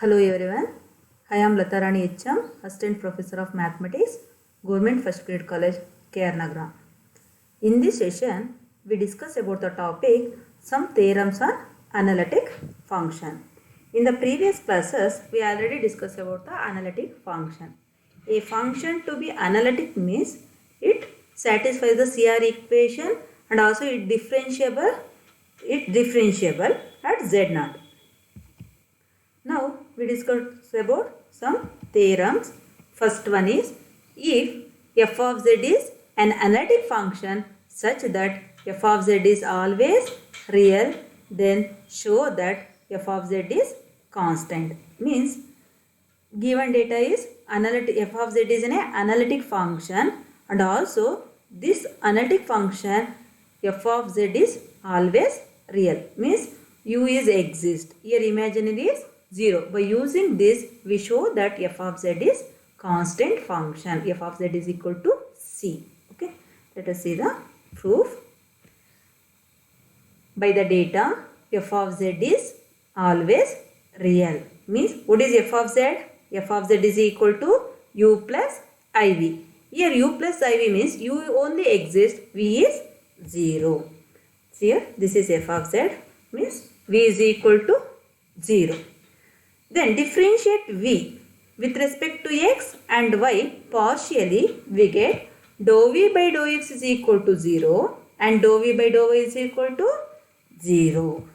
Hello everyone, I am Latarani HM, Assistant Professor of Mathematics, Government First Grade College, KR Nagara. In this session, we discuss about the topic some theorems on analytic function. In the previous classes, we already discussed about the analytic function. A function to be analytic means it satisfies the CR equation and also it differentiable at Z0. Now we discuss about some theorems. First one is, if f of z is an analytic function such that f of z is always real, then show that f of z is constant. Means given data is analytic, f of z is an analytic function, and also this analytic function f of z is always real. Means u is exist. Here imaginary is 0. By using this, we show that f of z is constant function. F of z is equal to c. Okay. Let us see the proof. By the data, f of z is always real. Means what is f of z? F of z is equal to u plus iv. Here u plus iv means u only exists, v is 0. Here this is f of z means v is equal to 0. Then differentiate v with respect to x and y partially, we get dou v by dou x is equal to 0 and dou v by dou y is equal to 0.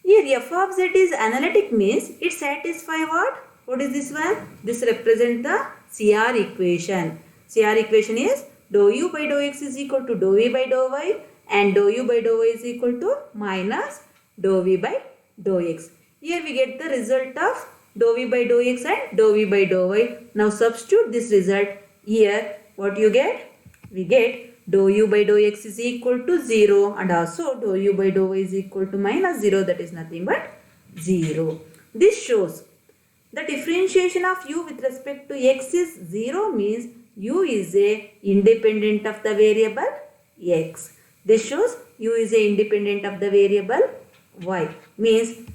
Here f of z is analytic means it satisfies what? What is this one? This represents the CR equation. CR equation is dou u by dou x is equal to dou v by dou y and dou u by dou y is equal to minus dou v by dou x. Here we get the result of dou v by dou x and dou v by dou y. Now substitute this result here. What you get? We get dou u by dou x is equal to 0 and also dou u by dou y is equal to minus 0, that is nothing but 0. This shows the differentiation of u with respect to x is 0 means u is a independent of the variable x. This shows u is a independent of the variable y. Means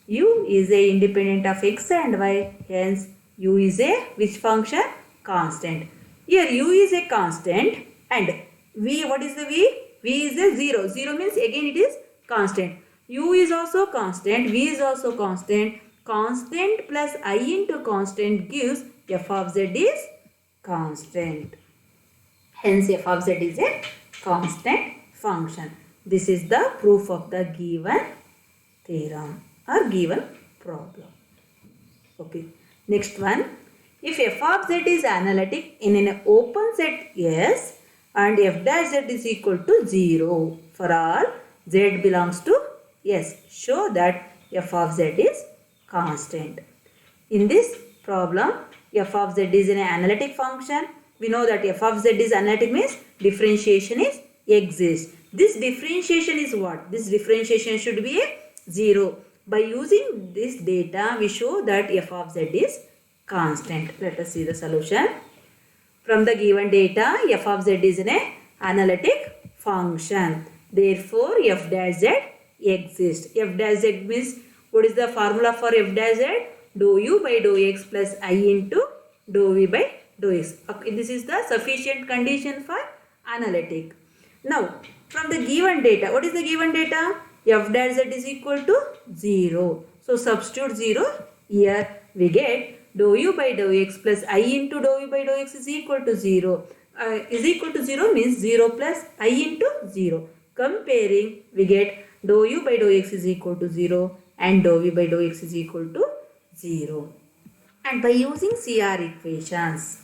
u is a independent of x and y, hence u is a which function? Constant. Here u is a constant and v, what is the v? V is a 0. 0 means again it is constant. U is also constant, v is also constant. Constant plus I into constant gives f of z is constant. Hence f of z is a constant function. This is the proof of the given theorem or given problem. Okay. Next one. If f of z is analytic in an open set S and f dash z is equal to 0 for all z belongs to S, show that f of z is constant. In this problem, f of z is an analytic function. We know that f of z is analytic means differentiation is exists. This differentiation is what? This differentiation should be a 0. By using this data, we show that f of z is constant. Let us see the solution. From the given data, f of z is an analytic function. Therefore, f dash z exists. F dash z means, what is the formula for f dash z? Dou u by dou x plus I into dou v by dou x. Okay, this is the sufficient condition for analytic. Now, from the given data, what is the given data? F dash z is equal to 0. So, substitute 0 here. We get dou u by dou x plus I into dou v by dou x is equal to 0. Is equal to 0 means 0 plus I into 0. Comparing, we get dou u by dou x is equal to 0 and dou v by dou x is equal to 0. And by using CR equations,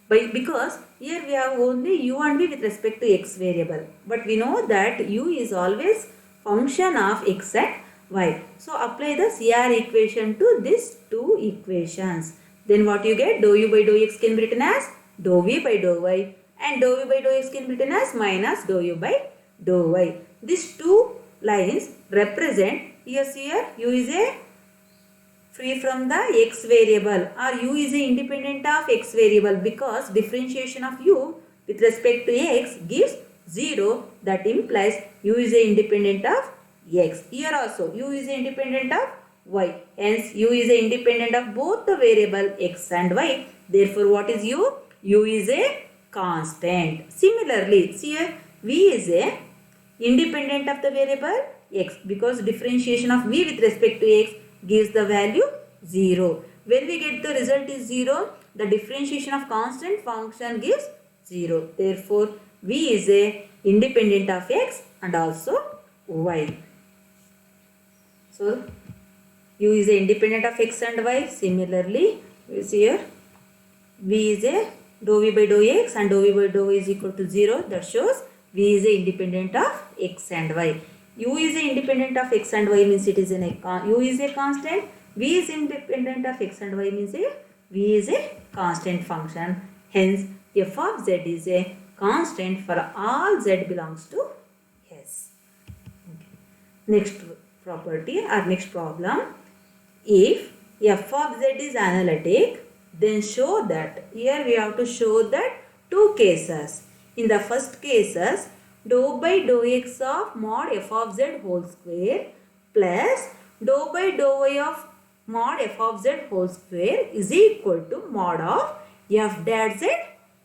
because here we have only u and v with respect to x variable, but we know that u is always function of x and y. So apply the CR equation to these two equations. Then what you get? Dou u by dou x can be written as dou v by dou y and dou v by dou x can be written as minus dou u by dou y. These two lines represent, here u is a free from the x variable or u is a independent of x variable, because differentiation of u with respect to x gives 0. That implies u is a independent of x. Here also u is independent of y. Hence u is a independent of both the variable x and y. Therefore what is u? U is a constant. Similarly, see here v is a independent of the variable x because differentiation of v with respect to x gives the value 0. When we get the result is 0, the differentiation of constant function gives 0. Therefore, v is a independent of x and also y. So, u is a independent of x and y. Similarly, we see here v is a dou v by dou x and dou v by dou y is equal to 0. That shows v is a independent of x and y. U is a independent of x and y means it is u is a constant. V is independent of x and y means v is a constant function. Hence, f of z is a constant for all z belongs to S. Okay. Next property or next problem. If f of z is analytic, then show that, here we have to show that two cases. In the first cases, dou by dou x of mod f of z whole square plus dou by dou y of mod f of z whole square is equal to mod of f dash z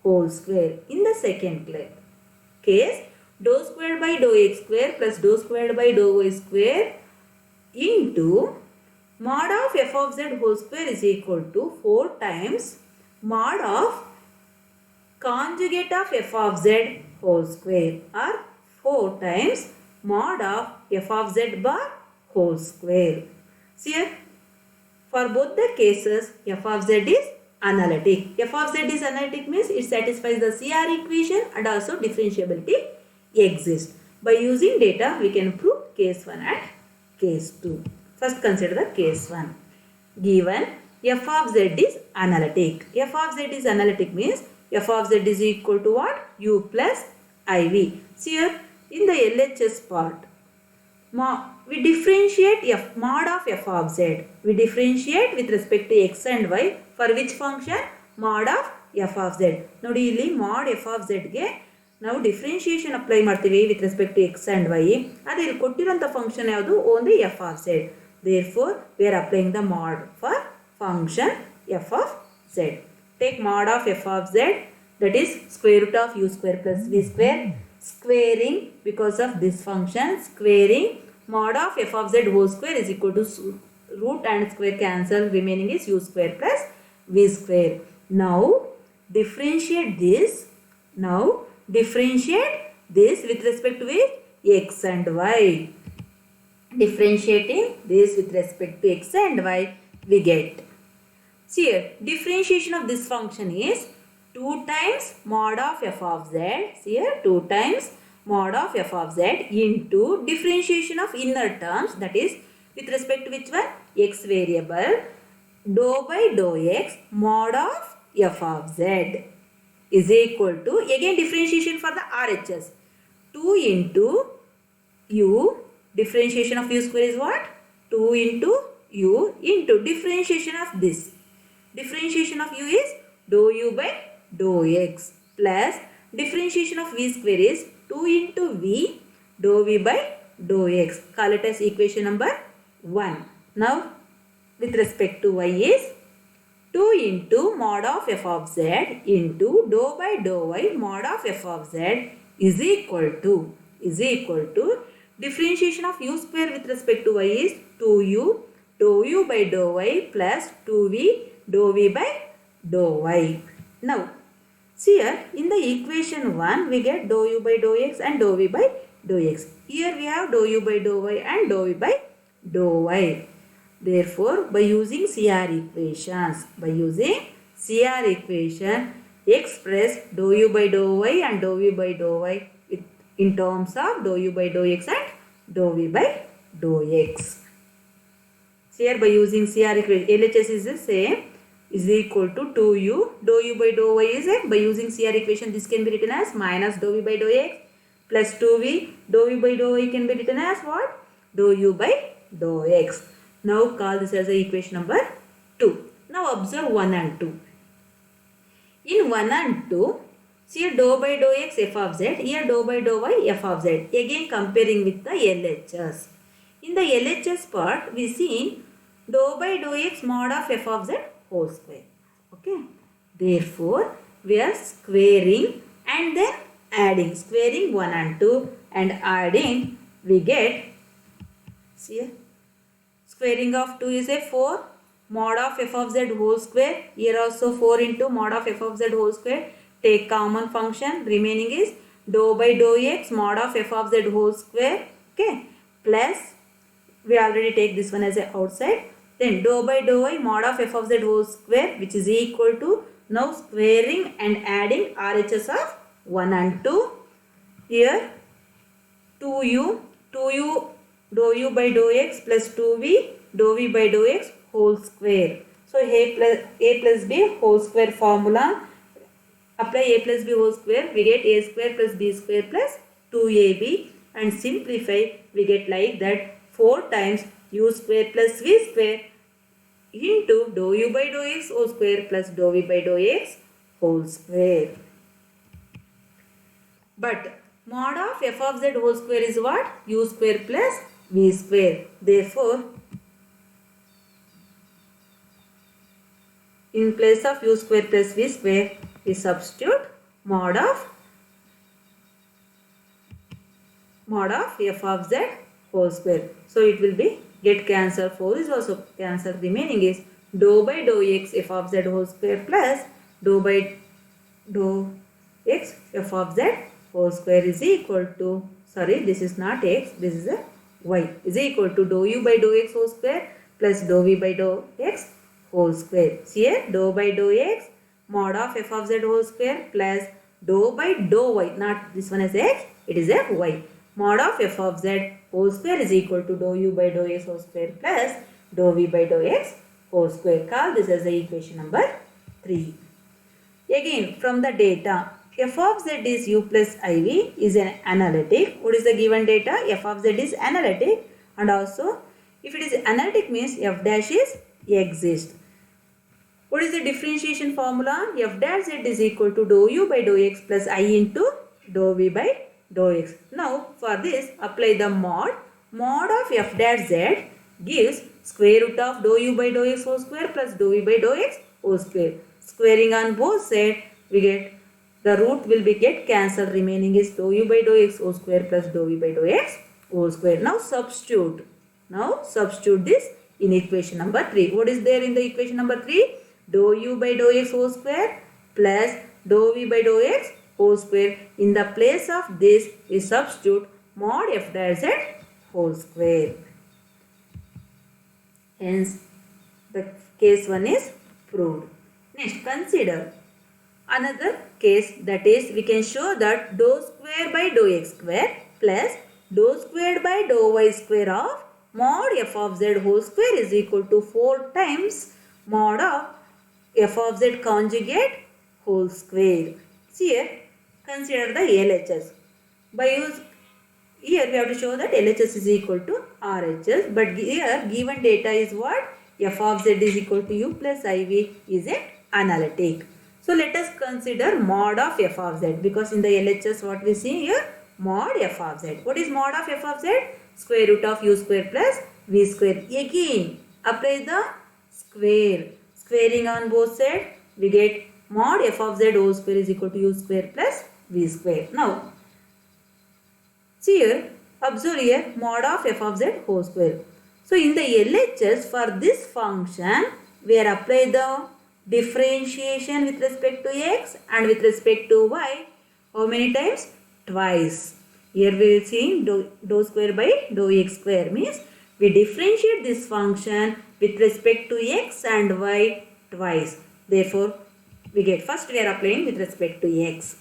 whole square. In the second case, dou squared by dou x square plus dou squared by dou y square into mod of f of z whole square is equal to 4 times mod of conjugate of f of z whole square or 4 times mod of f of z bar whole square. See here, for both the cases, f of z is analytic. F of z is analytic means it satisfies the CR equation and also differentiability exists. By using data, we can prove case 1 and case 2. First consider the case 1. Given f of z is analytic. F of z is analytic means f of z is equal to what? U plus IV. See here, in the LHS part, we differentiate mod of f of z. We differentiate with respect to x and y for which function? Mod of f of z. ನೋಡಿ ಇಲ್ಲಿ mod f of z ಗೆ ನಾವು differentiation apply ಮಾಡ್ತೀವಿ with respect to x and y. ಅದೇ ಇಲ್ಲಿ ಕೊಟ್ಟಿರೋಂಥ function ಯಾವುದು? Only f of z. Therefore we are applying the mod for function f of z. Take mod of f of z, that is square root of u square plus v square. Squaring, because of this function, squaring mod of f of z whole square is equal to root and square cancel, remaining is u square plus v square. Now differentiate this. With respect to x and y. Differentiating this with respect to x and y, we get. See here, differentiation of this function is 2 times mod of f of z. See here, 2 times mod of f of z into differentiation of inner terms, that is with respect to which one? X variable, dou by dou x mod of f of z is equal to, again differentiation for the RHS, 2 into u, differentiation of u square is what? 2 into u into differentiation of this. Differentiation of u is dou u by dou x plus differentiation of v square is 2 into v dou v by dou x. Call it as equation number 1. Now with respect to y is 2 into mod of f of z into dou by dou y mod of f of z is equal to differentiation of u square with respect to y is 2u dou u by dou y plus 2v dou v by dou y. Now see here, in the equation 1 we get dou u by dou x and dou v by dou x. Here we have dou u by dou y and dou v by dou y. Therefore, by using CR equation, express dou u by dou y and dou v by dou y in terms of dou u by dou x and dou v by dou x. Here by using CR equation, LHS is the same, is equal to 2u dou u by dou y is by using CR equation this can be written as minus dou v by dou x plus 2v dou v by dou y can be written as what? Dou u by dou x. Now call this as a equation number 2. Now observe 1 and 2. In 1 and 2, see here dou by dou x f of z, here dou by dou y f of z. Again comparing with the LHS. In the LHS part, we see dou by dou x mod of f of z whole square. Okay. Therefore, we are squaring and then adding. Squaring 1 and 2 and adding, we get, see here, squaring of 2 is a 4. Mod of f of z whole square. Here also 4 into mod of f of z whole square. Take common function. Remaining is dou by dou x mod of f of z whole square. Okay. Plus, we already take this one as a outside. Then dou by dou y mod of f of z whole square, which is equal to, now squaring and adding RHS of 1 and 2. Here 2u dou u by dou x plus 2v dou v by dou x whole square. So a plus b whole square formula. Apply a plus b whole square. We get a square plus b square plus 2ab, and simplify. We get like that 4 times u square plus v square into dou u by dou x whole square plus dou v by dou x whole square. But mod of f of z whole square is what? U square plus v square. Therefore, in place of u square plus v square, we substitute mod of f of z whole square. So it will be get cancelled. 4 is also cancelled. Remaining is dou by dou x f of z whole square plus dou by dou x f of z whole square is equal to, sorry, this is not x, this is a y, is equal to dou u by dou x whole square plus dou v by dou x whole square. See here, dou by dou x mod of f of z whole square plus dou by dou y, not this one is x, it is a y. Mod of f of z whole square is equal to dou u by dou x whole square plus dou v by dou x whole square. Call this as the equation number 3. Again, from the data, f of z is u plus iv is an analytic. What is the given data? F of z is analytic, and also if it is analytic means f dash is exist. What is the differentiation formula? F dash z is equal to dou u by dou x plus I into dou v by dou x. Now for this, apply the mod. Mod of f dash z gives square root of dou u by dou x whole square plus dou v by dou x whole square. Squaring on both sides, we get the root will be get cancelled. Remaining is dou u by dou x whole square plus dou v by dou x whole square. Now substitute. This in equation number 3. What is there in the equation number 3? Dou u by dou x whole square plus dou v by dou x whole square. In the place of this, we substitute mod f dash z whole square. Hence, the case 1 is proved. Next, consider another case, that is, we can show that dou square by dou x square plus dou squared by dou y square of mod f of z whole square is equal to 4 times mod of f of z conjugate whole square. See here, consider the LHS. Here we have to show that LHS is equal to RHS, but here given data is what? F of z is equal to u plus iv is an analytic. So let us consider mod of f of z, because in the LHS what we see here? Mod f of z. What is mod of f of z? Square root of u square plus v square. Again, apply the square. Squaring on both sides, we get mod f of z whole square is equal to u square plus v square. Now, see here, observe here, mod of f of z whole square. So in the LHS, for this function, we are apply the differentiation with respect to x and with respect to y. How many times? Twice. Here we will see dou square by dou x square means we differentiate this function with respect to x and y twice. Therefore, we get, first we are applying with respect to x.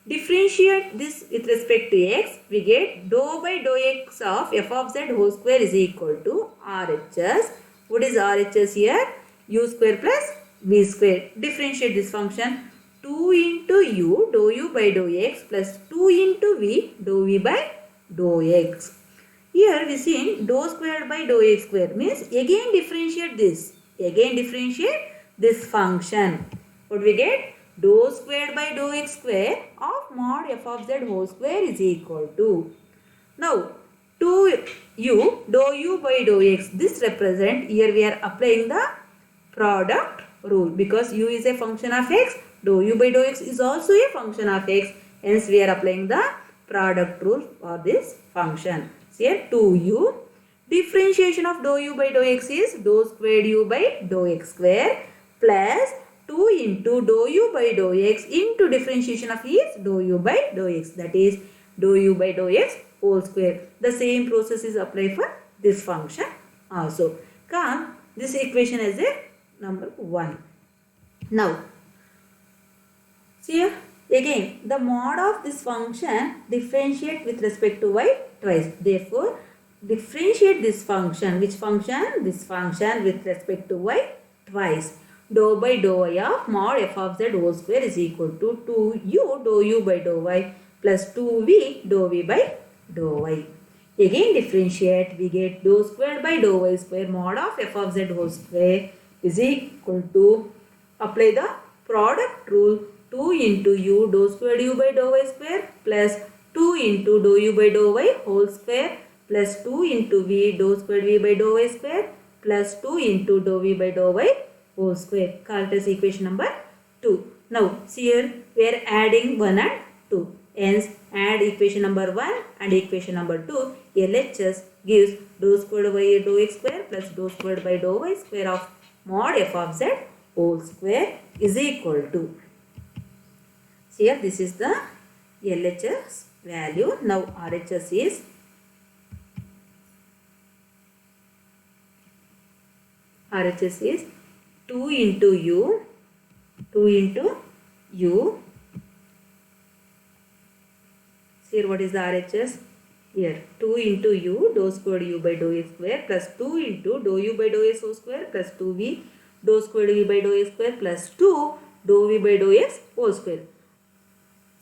Differentiate this with respect to x, we get dou by dou x of f of z whole square is equal to RHS. What is RHS here? U square plus v square. Differentiate this function. 2 into u dou u by dou x plus 2 into v dou v by dou x. Here we see dou squared by dou x square means again differentiate this. Again differentiate this function. What we get? Dou squared by dou x square of mod f of z whole square is equal to. Now 2u dou u by dou x. This represent, here we are applying the product rule because u is a function of x, dou u by dou x is also a function of x. Hence we are applying the product rule for this function. So here 2u, differentiation of dou u by dou x is dou squared u by dou x square plus 2 into dou u by dou x into differentiation of is dou u by dou x, that is dou u by dou x whole square. The same process is applied for this function also. Come, this equation as a number 1. Now, see here again the mod of this function differentiate with respect to y twice. Therefore, differentiate this function. Which function? This function with respect to y twice. Dou by dou y of mod f of z whole square is equal to 2u dou u by dou y plus 2v dou v by dou y. Again differentiate, we get dou square by dou y square mod of f of z whole square is equal to, apply the product rule, 2 into u dou square u by dou y square plus 2 into dou u by dou y whole square plus 2 into v dou square v by dou y square plus 2 into dou v by dou y whole square. Call it as equation number 2. Now see here we are adding 1 and 2. Hence add equation number 1 and equation number 2. LHS gives dou squared by dou x square plus dou squared by dou y square of mod f of z whole square is equal to. See here this is the LHS value. Now RHS is RHS is 2 into u, 2 into u. See here what is the RHS? Here 2 into u dou squared u by dou x square plus 2 into dou u by dou x whole square plus 2v dou squared v by dou x square plus 2 dou v by dou x whole square.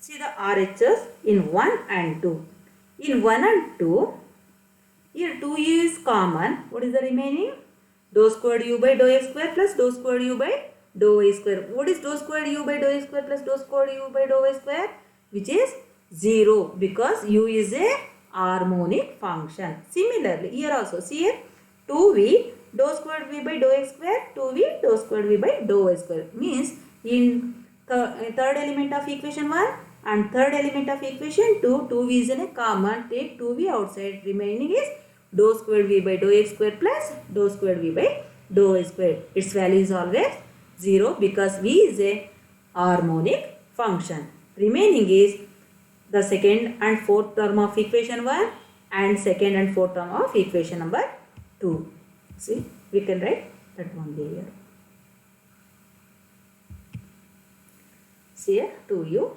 See the RHS in 1 and 2. In 1 and 2, here 2u is common. What is the remaining? Dou squared u by dou x square plus dou squared u by dou y square. What is dou squared u by dou x square plus dou squared u by dou y square? Which is 0 because u is a harmonic function. Similarly, here also see here 2v dou squared v by dou x square, 2v dou squared v by dou y square means in third element of equation 1 and third element of equation 2, 2v is in a common, take 2v outside, remaining is dou squared v by dou x square plus dou squared v by dou y square. Its value is always 0 because v is a harmonic function. Remaining is the second and fourth term of equation 1 and second and fourth term of equation number 2. See, we can write that one here. See here 2u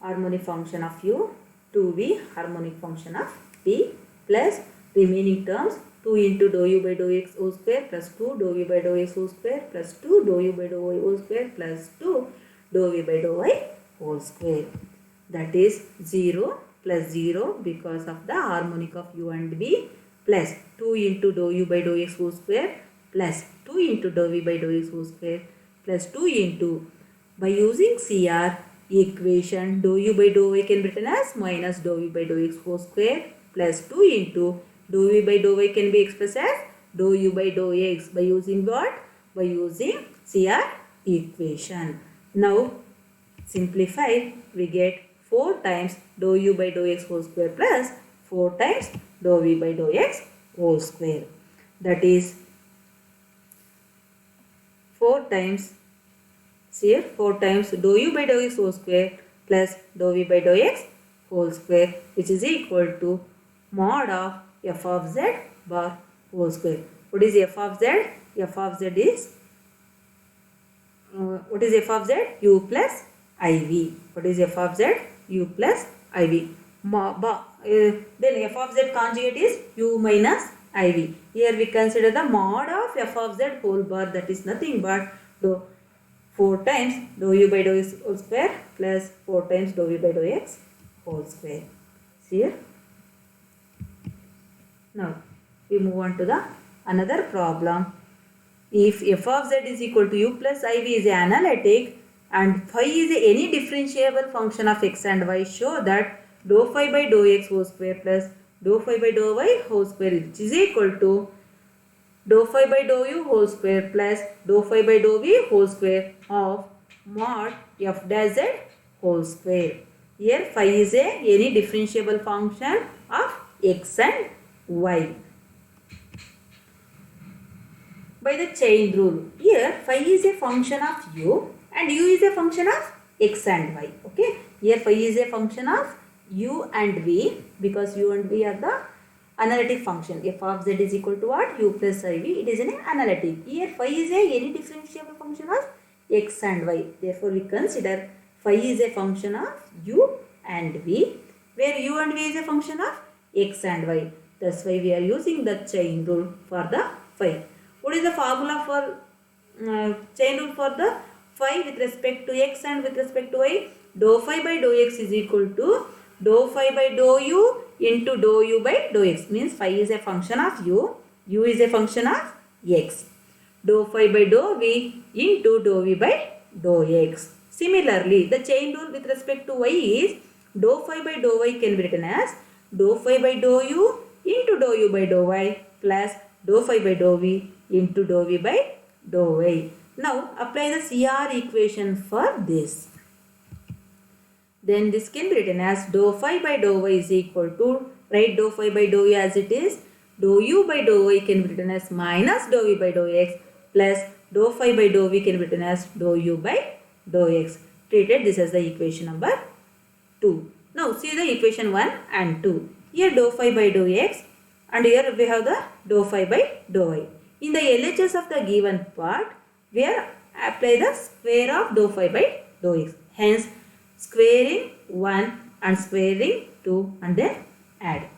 harmonic function of u, 2v harmonic function of p plus remaining terms 2 into dou u by dou x whole square plus 2 dou v by dou x whole square plus 2 dou u by dou y whole square plus 2 dou v by dou y whole square. That is 0 plus 0 because of the harmonic of u and v plus 2 into dou u by dou x whole square plus 2 into dou v by dou x whole square plus 2 into, by using CR equation, dou u by dou y can be written as minus dou v by dou x whole square plus 2 into dou v by dou y can be expressed as dou u by dou x by using what? By using CR equation. Now simplify, we get 4 times dou u by dou x whole square plus 4 times dou v by dou x whole square. That is 4 times, see here 4 times dou u by dou x whole square plus dou v by dou x whole square, which is equal to mod of f of z bar whole square. What is f of z? F of z is what is f of z? U plus iv. What is f of z? U plus iv. Then f of z conjugate is u minus iv. Here we consider the mod of f of z whole bar, that is nothing but 4 times dou u by dou x whole square plus 4 times dou v by dou x whole square. See here. Now we move on to the another problem. If f of z is equal to u plus iv is analytic and phi is any differentiable function of x and y, show that dou phi by dou x whole square plus dou phi by dou y whole square, which is equal to dou phi by dou u whole square plus dou phi by dou v whole square of mod f dash z whole square. Here phi is any differentiable function of x and y. By the chain rule, here phi is a function of u and u is a function of x and y. Okay, here phi is a function of u and v because u and v are the analytic function. F of z is equal to what? U plus iv. It is an analytic. Here phi is any differentiable function of x and y. Therefore, we consider phi is a function of u and v, where u and v is a function of x and y. That's why we are using the chain rule for the phi. What is the formula for chain rule for the phi with respect to x and with respect to y? Dou phi by dou x is equal to dou phi by dou u into dou u by dou x. Means phi is a function of u is a function of x. Dou phi by dou v into dou v by dou x. Similarly, the chain rule with respect to y is dou phi by dou y can be written as dou phi by dou u into dou u by dou y plus dou phi by dou v into dou v by dou y. Now, apply the CR equation for this. Then this can be written as dou phi by dou y is equal to, write dou phi by dou u as it is, dou u by dou y can be written as minus dou v by dou x plus dou phi by dou v can be written as dou u by dou x. Treated this as the equation number 2. Now see the equation 1 and 2. Here dou phi by dou x and here we have the dou phi by dou y. In the LHS of the given part, we are apply the square of dou phi by dou x. Hence, squaring 1 and squaring 2 and then add.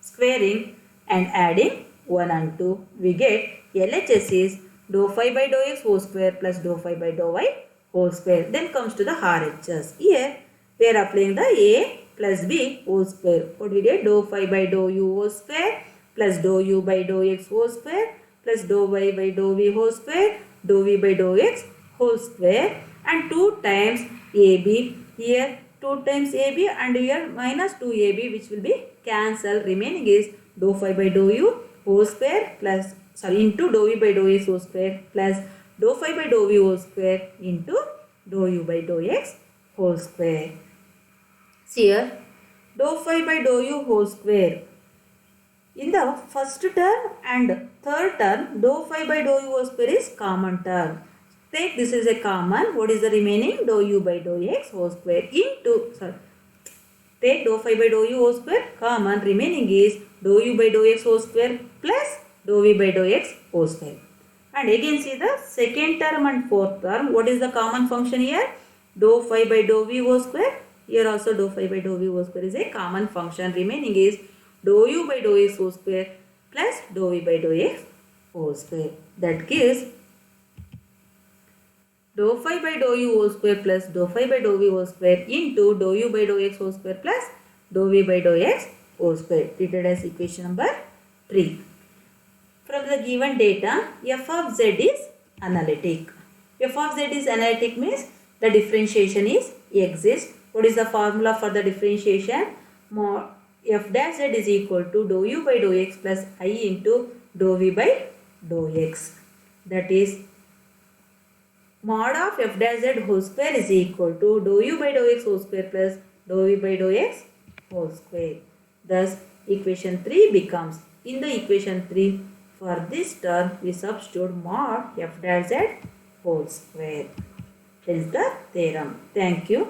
Squaring and adding 1 and 2, we get LHS is dou phi by dou x whole square plus dou phi by dou y whole square. Then comes to the RHS. Here, we are applying the A plus B whole square. What we get? Dou phi by dou u whole square plus dou u by dou x whole square plus dou y by dou v whole square, dou v by dou x whole square and 2 times AB. Here 2 times AB and here minus 2AB which will be cancelled. Remaining is dou phi by dou u whole square plus into dou v by dou x whole square plus dou phi by dou v whole square into dou u by dou x whole square. See here dou phi by dou u whole square. In the first term and third term, dou phi by dou u whole square is common term. Take this is a common. What is the remaining? Dou u by dou x whole square into, take dou phi by dou u whole square common. Remaining is dou u by dou x whole square plus dou v by dou x whole square. And again see the second term and fourth term. What is the common function here? Dou phi by dou v whole square. Here also dou phi by dou v whole square is a common function. Remaining is dou u by dou x whole square plus dou v by dou x whole square. That gives dou phi by dou u whole square plus dou phi by dou v whole square into dou u by dou x whole square plus dou v by dou x whole square. Treated as equation number 3. From the given data, f of z is analytic. F of z is analytic means the differentiation is exists. What is the formula for the differentiation? Mod f dash z is equal to dou u by dou x plus I into dou v by dou x. That is mod of f dash z whole square is equal to dou u by dou x whole square plus dou v by dou x whole square. Thus, equation 3 becomes, in the equation 3, for this term we substitute mod f dash z whole square. That is the theorem. Thank you.